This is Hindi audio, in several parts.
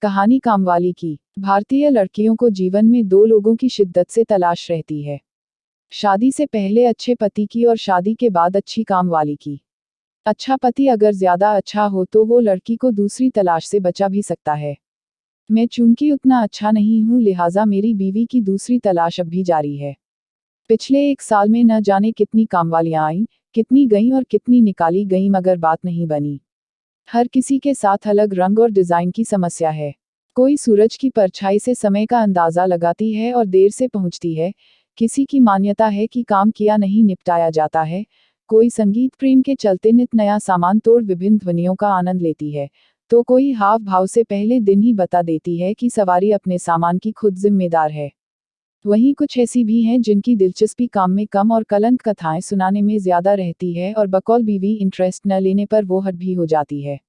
कहानी कामवाली की। भारतीय लड़कियों को जीवन में दो लोगों की शिद्दत से तलाश रहती है। शादी से पहले अच्छे पति की और शादी के बाद अच्छी कामवाली की। अच्छा पति अगर ज्यादा अच्छा हो तो वो लड़की को दूसरी तलाश से बचा भी सकता है। मैं चूंकि उतना अच्छा नहीं हूँ, लिहाजा मेरी बीवी की दूसरी तलाश अब भी जारी है। पिछले 1 साल में न जाने कितनी कामवालियां आईं, कितनी गईं और कितनी निकाली गईं, मगर बात नहीं बनी। हर किसी के साथ अलग रंग और डिजाइन की समस्या है। कोई सूरज की परछाई से समय का अंदाजा लगाती है और देर से पहुंचती है। किसी की मान्यता है कि काम किया नहीं निपटाया जाता है। कोई संगीत प्रेम के चलते नित नया सामान तोड़ विभिन्न ध्वनियों का आनंद लेती है, तो कोई हाव भाव से पहले दिन ही बता देती है कि सवारी अपने सामान की खुद जिम्मेदार है। वहीं कुछ ऐसी भी हैं जिनकी दिलचस्पी काम में कम और कलंक कथाएं सुनाने में ज्यादा रहती है और बकौल बीवी इंटरेस्ट न लेने पर वो हट भी हो जाती है।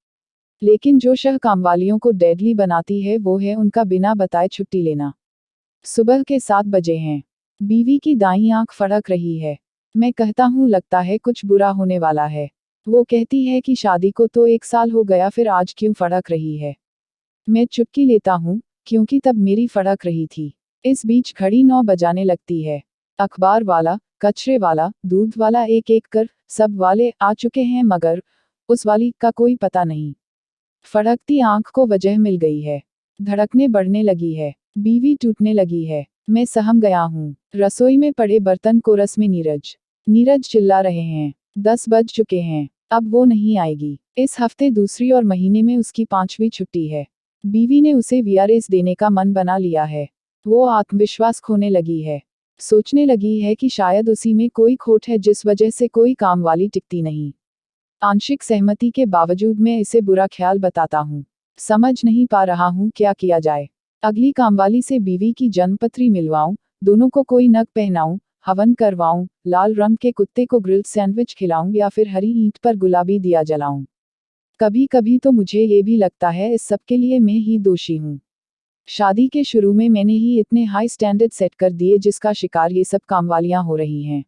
लेकिन जो शह कामवालियों को डेडली बनाती है वो है उनका बिना बताए छुट्टी लेना। सुबह के 7 बजे हैं। बीवी की दाईं आंख फड़क रही है। मैं कहता हूँ लगता है कुछ बुरा होने वाला है। वो कहती है कि शादी को तो 1 साल हो गया, फिर आज क्यों फड़क रही है। मैं चुटकी लेता हूँ, क्योंकि तब मेरी फड़क रही थी। इस बीच घड़ी 9 बजाने लगती है। अखबार वाला, कचरे वाला, दूध वाला, एक एक कर सब वाले आ चुके हैं, मगर उस वाली का कोई पता नहीं। फड़कती आंख को वजह मिल गई है। धड़कने बढ़ने लगी है। बीवी टूटने लगी है। मैं सहम गया हूँ। रसोई में पड़े बर्तन कोरस में नीरज चिल्ला रहे हैं। 10 बज चुके हैं। अब वो नहीं आएगी। इस हफ्ते दूसरी और महीने में उसकी 5वीं छुट्टी है। बीवी ने उसे वीआरएस देने का मन बना लिया है। वो आत्मविश्वास खोने लगी है। सोचने लगी है कि शायद उसी में कोई खोट है जिस वजह से कोई कामवाली टिकती नहीं। आंशिक सहमति के बावजूद मैं इसे बुरा ख्याल बताता हूँ। समझ नहीं पा रहा हूँ क्या किया जाए। अगली कामवाली से बीवी की जन्मपत्री मिलवाऊं, दोनों को कोई नग पहनाऊं, हवन करवाऊं, लाल रंग के कुत्ते को ग्रिल्ड सैंडविच खिलाऊं या फिर हरी ईंट पर गुलाबी दिया जलाऊं। कभी कभी तो मुझे ये भी लगता है इस सब के लिए मैं ही दोषी हूँ। शादी के शुरू में मैंने ही इतने हाई स्टैंडर्ड सेट कर दिए जिसका शिकार ये सब कामवालियां हो रही हैं।